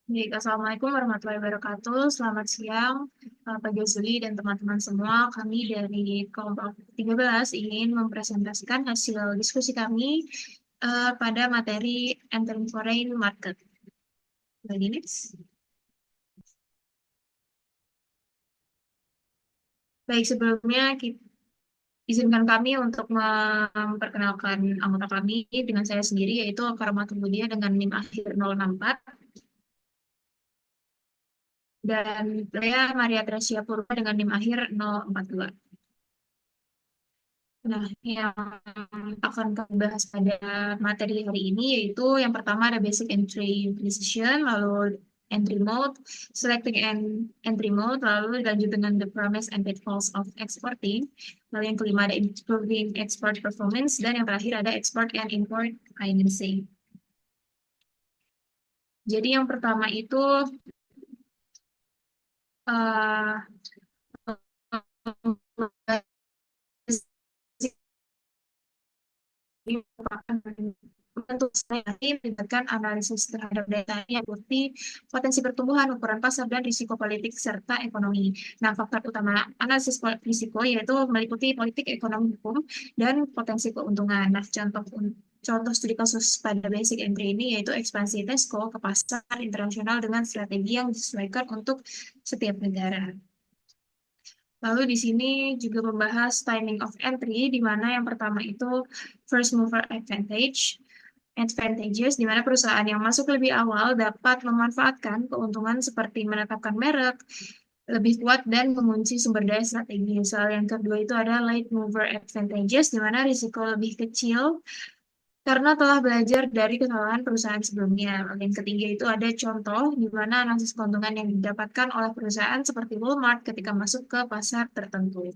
Baik, Assalamualaikum warahmatullahi wabarakatuh. Selamat siang, Pak Jazuli dan teman-teman semua. Kami dari kelompok 13 ingin mempresentasikan hasil diskusi kami pada materi Entering Foreign Market. Lagi next. Baik, sebelumnya izinkan kami untuk memperkenalkan anggota kami dengan saya sendiri, yaitu Karamatul Budia dengan NIM akhir 064 dan Lea Maria Tracia Purba dengan NIM akhir 042. Nah, yang akan kami bahas pada materi hari ini yaitu yang pertama ada basic entry precision, lalu entry mode, selecting and entry mode, lalu dilanjut dengan the promise and pitfalls of exporting, lalu yang kelima ada improving export performance, dan yang terakhir ada export and import financing. Jadi yang pertama itu uh, ini merupakan bentuk saya melibatkan analisis terhadap data yang bukti potensi pertumbuhan, ukuran pasar, dan risiko politik serta ekonomi. Nah, faktor utama analisis risiko yaitu meliputi politik, ekonomi, hukum, dan potensi keuntungan. Nah, contoh studi kasus pada basic entry ini yaitu ekspansi Tesco ke pasar internasional dengan strategi yang disesuaikan untuk setiap negara. Lalu di sini juga membahas timing of entry, di mana yang pertama itu first mover advantages, di mana perusahaan yang masuk lebih awal dapat memanfaatkan keuntungan seperti menetapkan merek lebih kuat dan mengunci sumber daya strategis. Soal yang kedua itu ada late mover advantages, di mana risiko lebih kecil karena telah belajar dari kesalahan perusahaan sebelumnya. Yang ketiga itu ada contoh di mana analisis keuntungan yang didapatkan oleh perusahaan seperti Walmart ketika masuk ke pasar tertentu.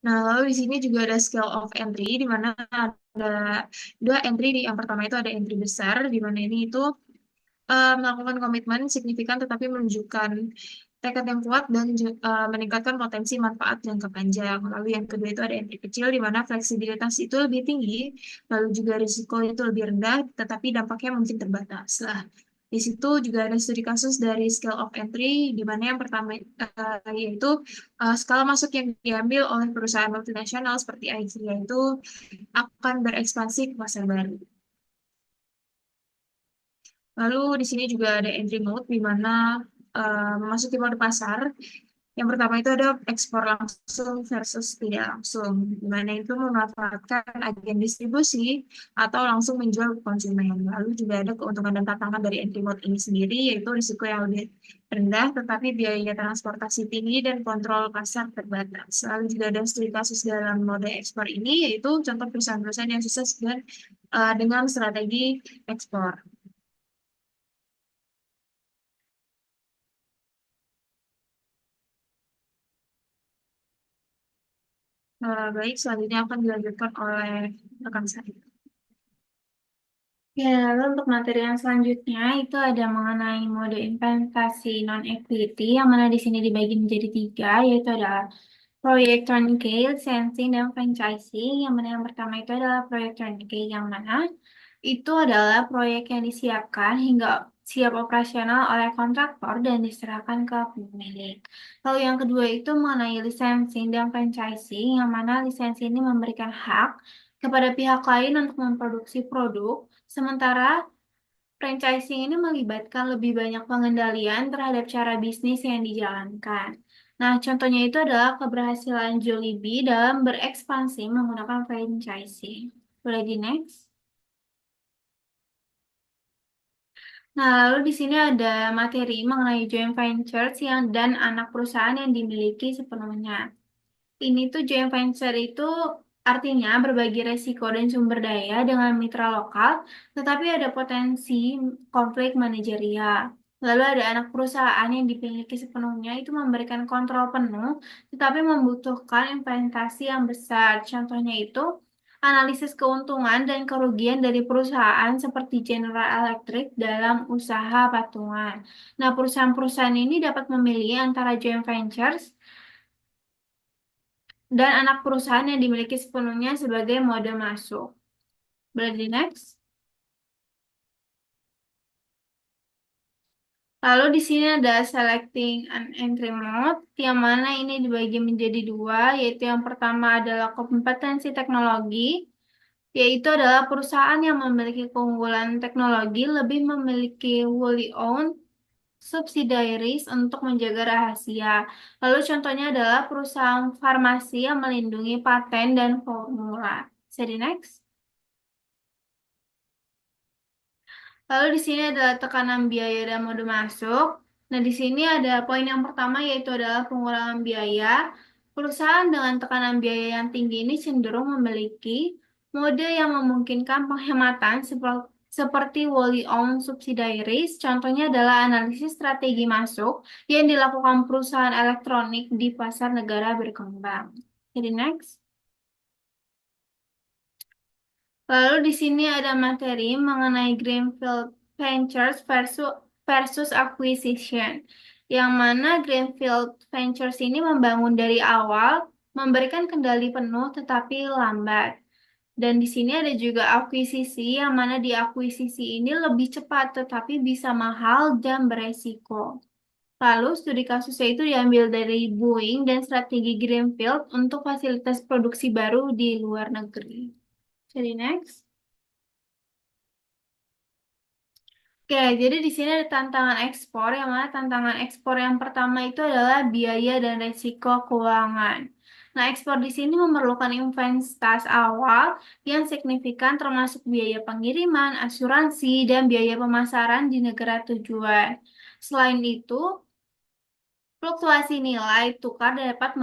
Nah, lalu di sini juga ada scale of entry, di mana ada dua entry. Yang pertama itu ada entry besar, di mana ini itu melakukan komitmen signifikan tetapi menunjukkan tekad yang kuat dan meningkatkan potensi manfaat jangka panjang. Lalu yang kedua itu ada entry kecil, di mana fleksibilitas itu lebih tinggi, lalu juga risiko itu lebih rendah, tetapi dampaknya mungkin terbatas. Lah, di situ juga ada studi kasus dari scale of entry, di mana yang pertama yaitu skala masuk yang diambil oleh perusahaan multinasional seperti IKEA itu akan berekspansi ke pasar baru. Lalu di sini juga ada entry mode di mana memasuki mode pasar. Yang pertama itu ada ekspor langsung versus tidak langsung, di mana itu memanfaatkan agen distribusi atau langsung menjual ke konsumen. Lalu juga ada keuntungan dan tantangan dari entry mode ini sendiri, yaitu risiko yang lebih rendah, tetapi biaya transportasi tinggi dan kontrol pasar terbatas. Lalu juga ada studi kasus dalam mode ekspor ini, yaitu contoh perusahaan-perusahaan yang sukses dengan strategi ekspor. Baik, selanjutnya akan dilanjutkan oleh rekan saya. Ya, lalu untuk materi yang selanjutnya itu ada mengenai mode investasi non-equity yang mana di sini dibagi menjadi tiga, yaitu adalah proyek turnkey, licensing, dan franchising. Yang mana yang pertama itu adalah proyek turnkey, yang mana itu adalah proyek yang disiapkan hingga siap operasional oleh kontraktor dan diserahkan ke pemilik. Lalu yang kedua itu mengenai licensing dan franchising, yang mana lisensi ini memberikan hak kepada pihak lain untuk memproduksi produk. Sementara franchising ini melibatkan lebih banyak pengendalian terhadap cara bisnis yang dijalankan. Nah, contohnya itu adalah keberhasilan Jollibee dalam berekspansi menggunakan franchising. Boleh di next? Nah, lalu di sini ada materi mengenai joint ventures dan anak perusahaan yang dimiliki sepenuhnya. Ini tuh joint venture itu artinya berbagi resiko dan sumber daya dengan mitra lokal, tetapi ada potensi konflik manajerial. Lalu ada anak perusahaan yang dimiliki sepenuhnya itu memberikan kontrol penuh, tetapi membutuhkan investasi yang besar. Contohnya itu analisis keuntungan dan kerugian dari perusahaan seperti General Electric dalam usaha patungan. Nah, perusahaan-perusahaan ini dapat memilih antara joint ventures dan anak perusahaan yang dimiliki sepenuhnya sebagai mode masuk. Boleh di next? Lalu di sini ada selecting an entry mode, yang mana ini dibagi menjadi dua, yaitu yang pertama adalah kompetensi teknologi, yaitu adalah perusahaan yang memiliki keunggulan teknologi lebih memiliki wholly owned subsidiaries untuk menjaga rahasia. Lalu contohnya adalah perusahaan farmasi yang melindungi paten dan formula. Jadi next. Lalu di sini adalah tekanan biaya dan mode masuk. Nah, di sini ada poin yang pertama yaitu adalah pengurangan biaya. Perusahaan dengan tekanan biaya yang tinggi ini cenderung memiliki mode yang memungkinkan penghematan seperti wholly owned subsidiaries. Contohnya adalah analisis strategi masuk yang dilakukan perusahaan elektronik di pasar negara berkembang. Jadi next. Lalu di sini ada materi mengenai Greenfield Ventures versus acquisition, yang mana Greenfield Ventures ini membangun dari awal, memberikan kendali penuh tetapi lambat. Dan di sini ada juga akuisisi, yang mana di akuisisi ini lebih cepat tetapi bisa mahal dan beresiko. Lalu studi kasusnya itu diambil dari Boeing dan strategi Greenfield untuk fasilitas produksi baru di luar negeri. Jadi next. Oke, jadi di sini ada tantangan ekspor, yang mana tantangan ekspor yang pertama itu adalah biaya dan resiko keuangan. Nah, ekspor di sini memerlukan investasi awal yang signifikan termasuk biaya pengiriman, asuransi, dan biaya pemasaran di negara tujuan. Selain itu, fluktuasi nilai tukar dapat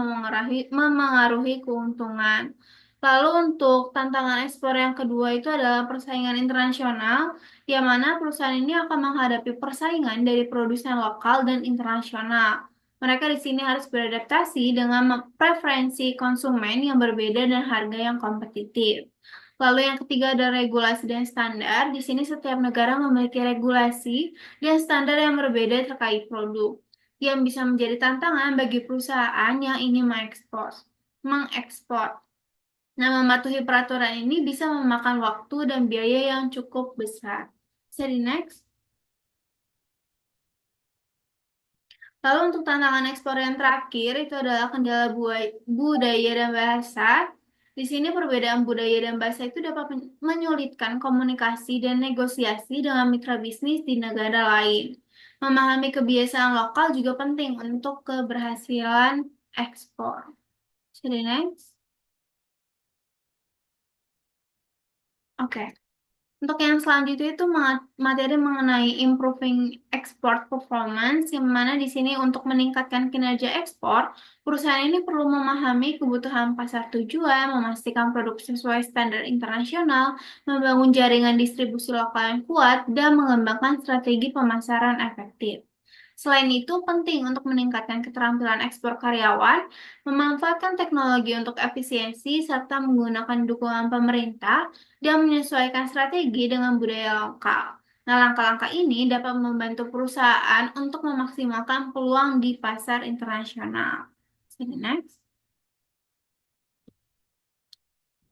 memengaruhi keuntungan. Lalu untuk tantangan ekspor yang kedua itu adalah persaingan internasional, yang mana perusahaan ini akan menghadapi persaingan dari produsen lokal dan internasional. Mereka di sini harus beradaptasi dengan preferensi konsumen yang berbeda dan harga yang kompetitif. Lalu yang ketiga ada regulasi dan standar. Di sini setiap negara memiliki regulasi dan standar yang berbeda terkait produk yang bisa menjadi tantangan bagi perusahaan yang ingin mengekspor. Nah, mematuhi peraturan ini bisa memakan waktu dan biaya yang cukup besar. Jadi next. Lalu untuk tantangan ekspor yang terakhir itu adalah kendala budaya dan bahasa. Di sini perbedaan budaya dan bahasa itu dapat menyulitkan komunikasi dan negosiasi dengan mitra bisnis di negara lain. Memahami kebiasaan lokal juga penting untuk keberhasilan ekspor. Jadi next. Oke. Untuk yang selanjutnya itu materi mengenai improving export performance, yang mana di sini untuk meningkatkan kinerja ekspor, perusahaan ini perlu memahami kebutuhan pasar tujuan, memastikan produk sesuai standar internasional, membangun jaringan distribusi lokal yang kuat, dan mengembangkan strategi pemasaran efektif. Selain itu, penting untuk meningkatkan keterampilan ekspor karyawan, memanfaatkan teknologi untuk efisiensi, serta menggunakan dukungan pemerintah dan menyesuaikan strategi dengan budaya lokal. Nah, langkah-langkah ini dapat membantu perusahaan untuk memaksimalkan peluang di pasar internasional. Sini next.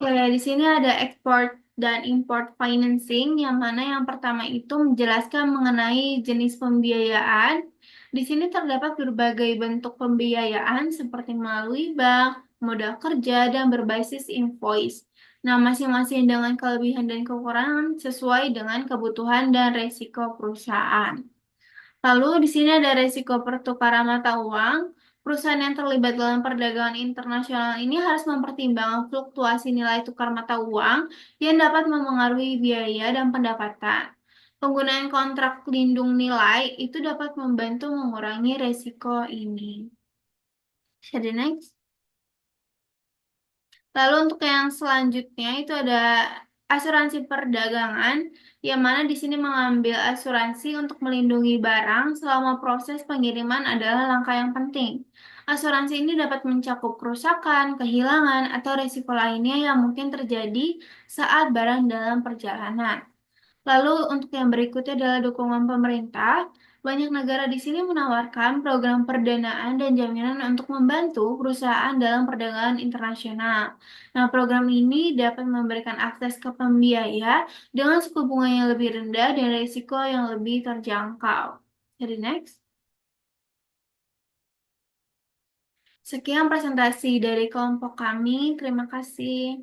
Oke, di sini ada export dan import financing, yang mana yang pertama itu menjelaskan mengenai jenis pembiayaan. Di sini terdapat berbagai bentuk pembiayaan seperti melalui bank, modal kerja, dan berbasis invoice. Nah, masing-masing dengan kelebihan dan kekurangan sesuai dengan kebutuhan dan resiko perusahaan. Lalu di sini ada resiko pertukaran mata uang. Perusahaan yang terlibat dalam perdagangan internasional ini harus mempertimbangkan fluktuasi nilai tukar mata uang yang dapat memengaruhi biaya dan pendapatan. Penggunaan kontrak lindung nilai itu dapat membantu mengurangi resiko ini. Jadi next. Lalu untuk yang selanjutnya itu ada asuransi perdagangan, yang mana di sini mengambil asuransi untuk melindungi barang selama proses pengiriman adalah langkah yang penting. Asuransi ini dapat mencakup kerusakan, kehilangan, atau risiko lainnya yang mungkin terjadi saat barang dalam perjalanan. Lalu untuk yang berikutnya adalah dukungan pemerintah. Banyak negara di sini menawarkan program perdanaan dan jaminan untuk membantu perusahaan dalam perdagangan internasional. Nah, program ini dapat memberikan akses ke pembiaya dengan suku bunga yang lebih rendah dan risiko yang lebih terjangkau. Jadi next. Sekian presentasi dari kelompok kami. Terima kasih.